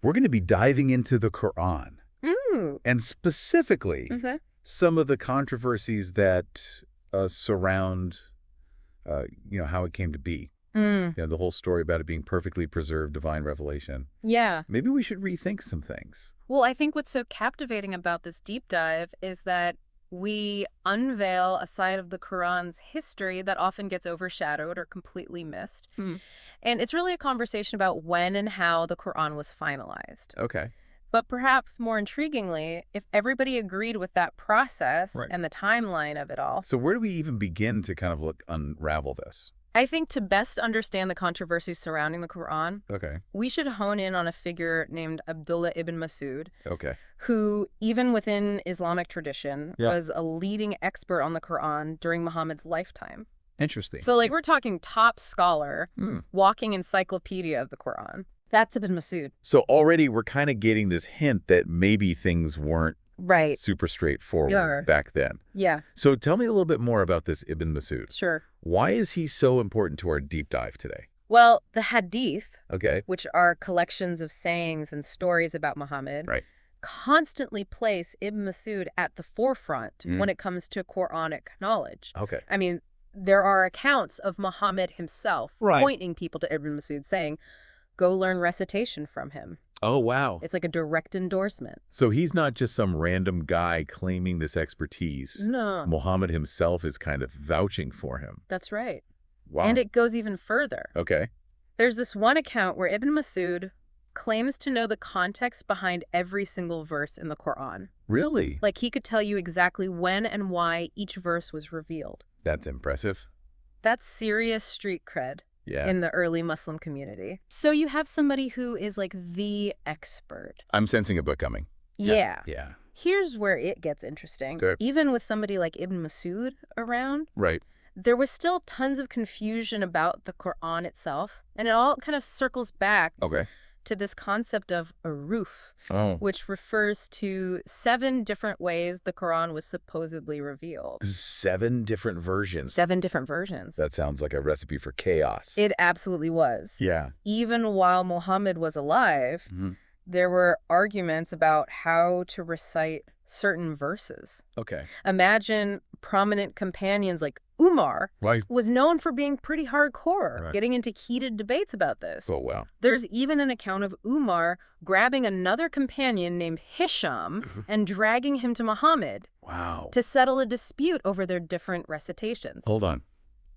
we're going to be diving into the Quran. Ooh. And specifically, some of the controversies that surround, how it came to be. The whole story about it being perfectly preserved divine revelation. Yeah. Maybe we should rethink some things. Well, I think what's so captivating about this deep dive is that we unveil a side of the Quran's history that often gets overshadowed or completely missed. And it's really a conversation about when and how the Quran was finalized. Okay. But perhaps more intriguingly, if everybody agreed with that process and the timeline of it all. So where do we even begin to kind of unravel this? I think to best understand the controversies surrounding the Quran, we should hone in on a figure named Abdullah ibn Masud, who, even within Islamic tradition, was a leading expert on the Quran during Muhammad's lifetime. Interesting. So, we're talking top scholar, walking encyclopedia of the Quran. That's Ibn Masud. So already we're kind of getting this hint that maybe things weren't super straightforward back then. Yeah. So tell me a little bit more about this Ibn Masud. Sure. Why is he so important to our deep dive today? Well, the Hadith, Okay. which are collections of sayings and stories about Muhammad, Right. constantly place Ibn Masud at the forefront when it comes to Quranic knowledge. Okay. I mean, there are accounts of Muhammad himself pointing people to Ibn Masud saying, go learn recitation from him. Oh, wow. It's like a direct endorsement. So he's not just some random guy claiming this expertise. No. Muhammad himself is kind of vouching for him. That's right. Wow. And it goes even further. Okay. There's this one account where Ibn Masud claims to know the context behind every single verse in the Quran. Really? Like he could tell you exactly when and why each verse was revealed. That's impressive. That's serious street cred. Yeah. In the early Muslim community. So you have somebody who is like the expert. I'm sensing a book coming. Yeah. Yeah. Here's where it gets interesting. Okay. Even with somebody like Ibn Masud around, there was still tons of confusion about the Quran itself. And it all kind of circles back to this concept of a roof, which refers to 7 different ways the Quran was supposedly revealed. 7 different versions. 7 different versions. That sounds like a recipe for chaos. It absolutely was. Yeah. Even while Muhammad was alive, there were arguments about how to recite certain verses. Okay. Imagine prominent companions like Umar was known for being pretty hardcore, getting into heated debates about this. Oh, wow. There's even an account of Umar grabbing another companion named Hisham and dragging him to Muhammad to settle a dispute over their different recitations. Hold on.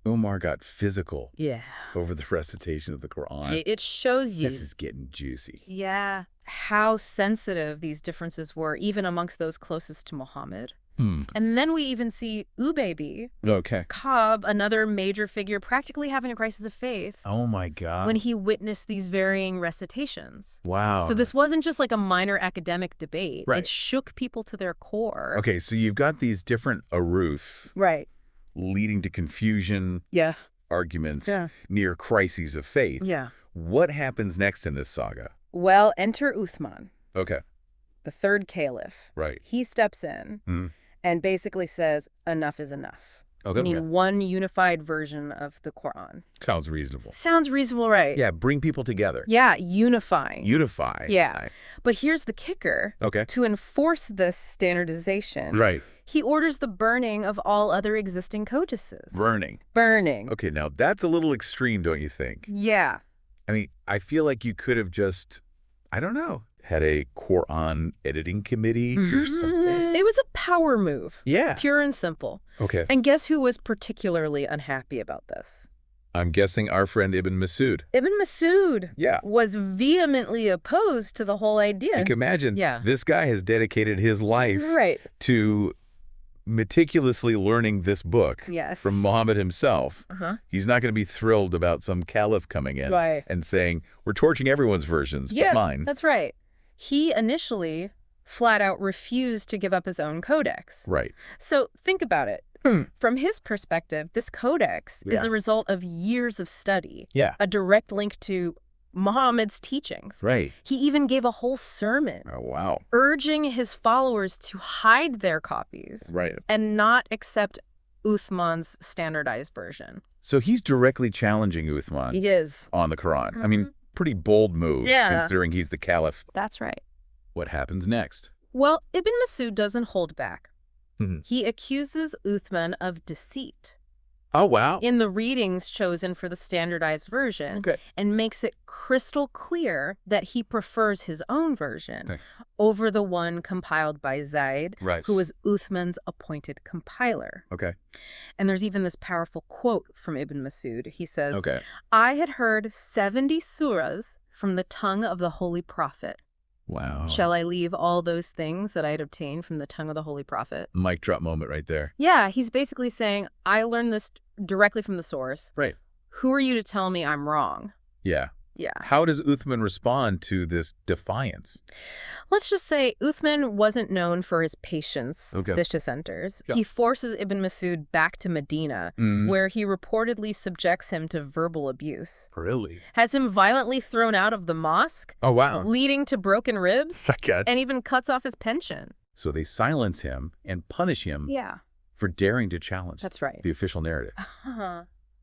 Umar got physical over the recitation of the Quran. It shows you. This is getting juicy. Yeah. How sensitive these differences were, even amongst those closest to Muhammad. And then we even see Ubaybi, Ka'b, another major figure, practically having a crisis of faith. Oh, my God. When he witnessed these varying recitations. Wow. So this wasn't just like a minor academic debate. It shook people to their core. Okay, so you've got these different aruf. Leading to confusion, arguments, near crises of faith. What happens next in this saga? Well, enter Uthman. Okay. The third caliph. He steps in and basically says, enough is enough. Okay. We need one unified version of the Quran. Sounds reasonable. Sounds reasonable, right? Yeah, bring people together. Yeah, unify. Unify. Yeah. But here's the kicker. Okay. To enforce this standardization, he orders the burning of all other existing codices. Burning. Okay, now that's a little extreme, don't you think? Yeah. I mean, I feel like you could have just, I don't know, had a Quran editing committee or something. It was a power move. Yeah. Pure and simple. Okay. And guess who was particularly unhappy about this? I'm guessing our friend Ibn Masud. Ibn Masud was vehemently opposed to the whole idea. You can imagine this guy has dedicated his life to meticulously learning this book from Muhammad himself. He's not going to be thrilled about some caliph coming in and saying, we're torching everyone's versions but mine. That's right. He initially flat out refused to give up his own codex. So think about it. From his perspective, this codex is a result of years of study, a direct link to Muhammad's teachings. He even gave a whole sermon. Oh, wow. Urging his followers to hide their copies and not accept Uthman's standardized version. So he's directly challenging Uthman He is. on the Quran. I mean, Pretty bold move, considering he's the caliph. That's right. What happens next? Well, Ibn Masud doesn't hold back. He accuses Uthman of deceit. Oh, wow. In the readings chosen for the standardized version, and makes it crystal clear that he prefers his own version over the one compiled by Zaid, who was Uthman's appointed compiler. And there's even this powerful quote from Ibn Masud. He says, I had heard 70 surahs from the tongue of the Holy Prophet. Wow. Shall I leave all those things that I had obtained from the tongue of the Holy Prophet? Mic drop moment right there. Yeah, he's basically saying, I learned this directly from the source. Right. Who are you to tell me I'm wrong? Yeah. Yeah. How does Uthman respond to this defiance? Let's just say Uthman wasn't known for his patience with the dissenters. He forces Ibn Masud back to Medina, where he reportedly subjects him to verbal abuse. Really? Has him violently thrown out of the mosque. Oh, wow. Leading to broken ribs. And even cuts off his pension. So they silence him and punish him for daring to challenge the official narrative.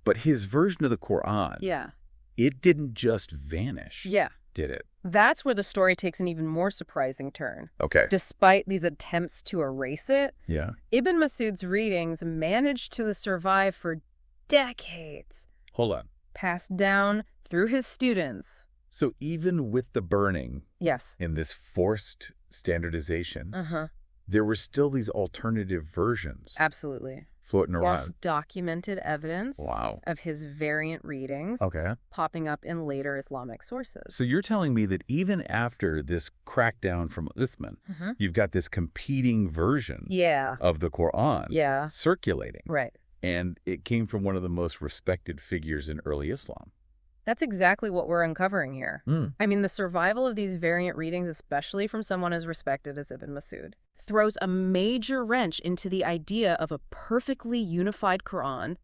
But his version of the Quran, it didn't just vanish, did it? That's where the story takes an even more surprising turn. Despite these attempts to erase it, Ibn Masud's readings managed to survive for decades. Hold on. Passed down through his students. So even with the burning in this forced standardization, there were still these alternative versions. Absolutely. Floating around. Yes, documented evidence of his variant readings popping up in later Islamic sources. So you're telling me that even after this crackdown from Uthman, you've got this competing version of the Quran circulating. Right. And it came from one of the most respected figures in early Islam. That's exactly what we're uncovering here. I mean, the survival of these variant readings, especially from someone as respected as Ibn Masud, throws a major wrench into the idea of a perfectly unified Quran.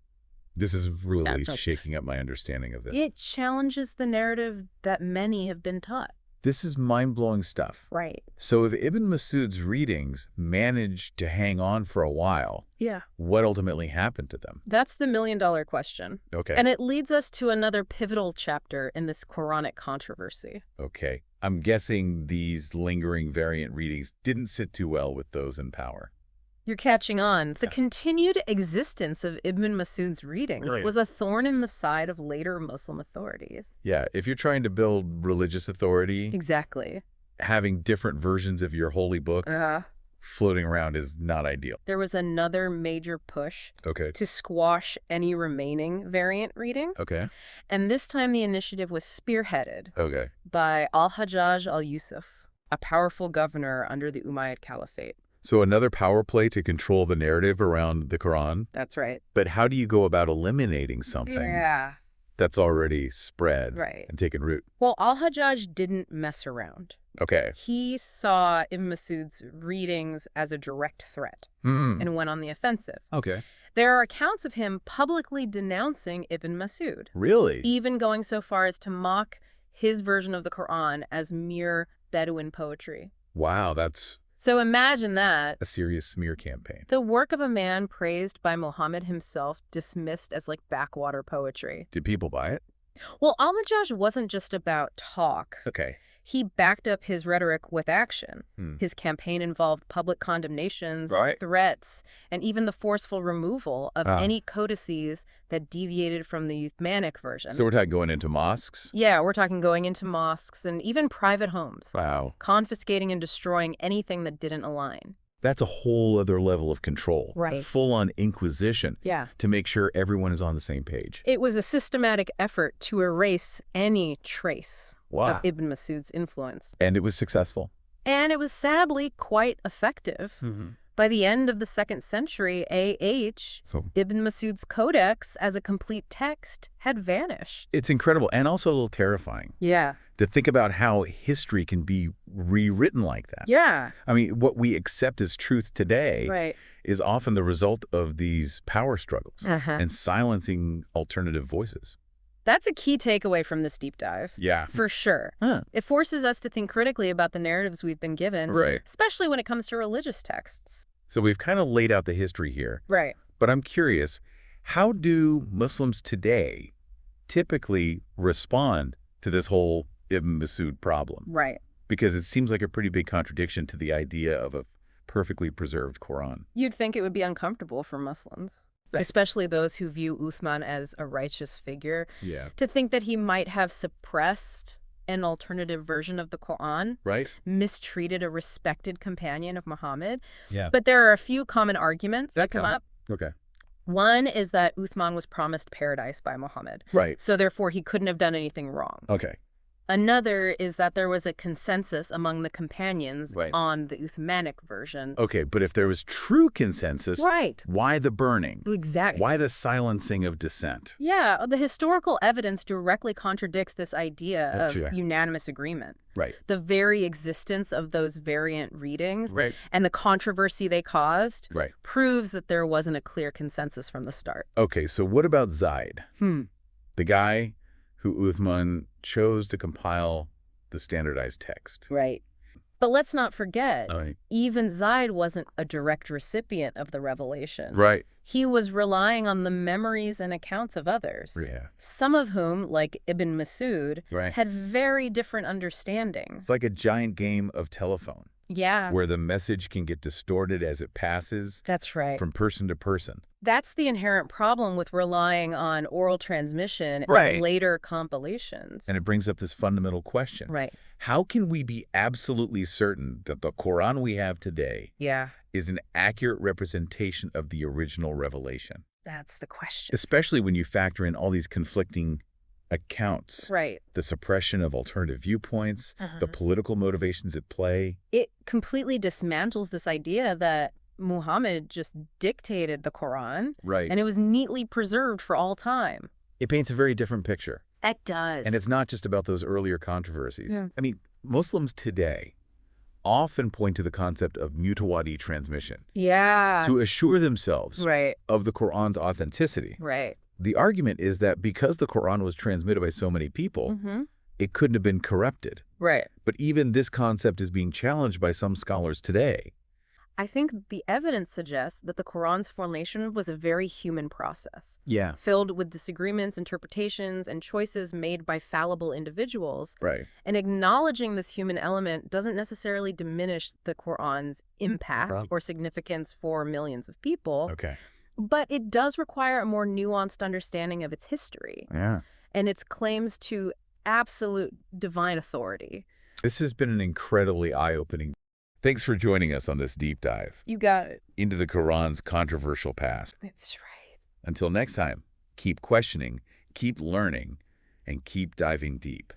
This is really shaking up my understanding of this. It challenges the narrative that many have been taught. This is mind-blowing stuff. Right. So if Ibn Masud's readings managed to hang on for a while, what ultimately happened to them? That's the million-dollar question. And it leads us to another pivotal chapter in this Quranic controversy. I'm guessing these lingering variant readings didn't sit too well with those in power. You're catching on. The continued existence of Ibn Masud's readings was a thorn in the side of later Muslim authorities. Yeah, if you're trying to build religious authority, having different versions of your holy book floating around is not ideal. There was another major push to squash any remaining variant readings. And this time the initiative was spearheaded by al-Hajjaj al-Yusuf, a powerful governor under the Umayyad Caliphate. So another power play to control the narrative around the Quran? That's right. But how do you go about eliminating something that's already spread and taken root? Well, al-Hajjaj didn't mess around. He saw Ibn Masud's readings as a direct threat and went on the offensive. There are accounts of him publicly denouncing Ibn Masud. Really? Even going so far as to mock his version of the Quran as mere Bedouin poetry. Wow, that's... So imagine that. A serious smear campaign. The work of a man praised by Muhammad himself dismissed as like backwater poetry. Did people buy it? Well, al-Hajjaj wasn't just about talk. He backed up his rhetoric with action. His campaign involved public condemnations, threats, and even the forceful removal of any codices that deviated from the Uthmanic version. So we're talking going into mosques? Yeah, we're talking going into mosques and even private homes. Wow. Confiscating and destroying anything that didn't align. That's a whole other level of control. Right. Full-on inquisition. To make sure everyone is on the same page. It was a systematic effort to erase any trace of Ibn Masud's influence. And it was successful. And it was sadly quite effective. By the end of the 2nd century A.H., Ibn Masud's codex as a complete text had vanished. It's incredible and also a little terrifying. To think about how history can be rewritten like that. I mean, what we accept as truth today is often the result of these power struggles and silencing alternative voices. That's a key takeaway from this deep dive. For sure. It forces us to think critically about the narratives we've been given, especially when it comes to religious texts. So we've kind of laid out the history here. But I'm curious, how do Muslims today typically respond to this whole Ibn Masud problem. Right. Because it seems like a pretty big contradiction to the idea of a perfectly preserved Quran. You'd think it would be uncomfortable for Muslims, especially those who view Uthman as a righteous figure, to think that he might have suppressed an alternative version of the Quran, mistreated a respected companion of Muhammad. But there are a few common arguments that come up. Okay. One is that Uthman was promised paradise by Muhammad. So therefore, he couldn't have done anything wrong. Okay. Another is that there was a consensus among the companions on the Uthmanic version. Okay, but if there was true consensus, why the burning? Exactly. Why the silencing of dissent? Yeah, the historical evidence directly contradicts this idea of unanimous agreement. The very existence of those variant readings and the controversy they caused proves that there wasn't a clear consensus from the start. Okay, so what about Zaid? The guy who Uthman chose to compile the standardized text. But let's not forget, even Zaid wasn't a direct recipient of the revelation. He was relying on the memories and accounts of others, some of whom, like Ibn Masud, had very different understandings. It's like a giant game of telephone. Where the message can get distorted as it passes. That's right. From person to person. That's the inherent problem with relying on oral transmission and later compilations. And it brings up this fundamental question. How can we be absolutely certain that the Quran we have today is an accurate representation of the original revelation? That's the question. Especially when you factor in all these conflicting accounts. The suppression of alternative viewpoints, the political motivations at play. It completely dismantles this idea that Muhammad just dictated the Quran. And it was neatly preserved for all time. It paints a very different picture. It does. And it's not just about those earlier controversies. I mean, Muslims today often point to the concept of mutawadi transmission. To assure themselves of the Quran's authenticity. The argument is that because the Quran was transmitted by so many people, it couldn't have been corrupted. But even this concept is being challenged by some scholars today. I think the evidence suggests that the Quran's formation was a very human process. Filled with disagreements, interpretations, and choices made by fallible individuals. And acknowledging this human element doesn't necessarily diminish the Quran's impact or significance for millions of people. But it does require a more nuanced understanding of its history. And its claims to absolute divine authority. This has been an incredibly eye-opening. Thanks for joining us on this deep dive. You got it. Into the Quran's controversial past. That's right. Until next time, keep questioning, keep learning, and keep diving deep.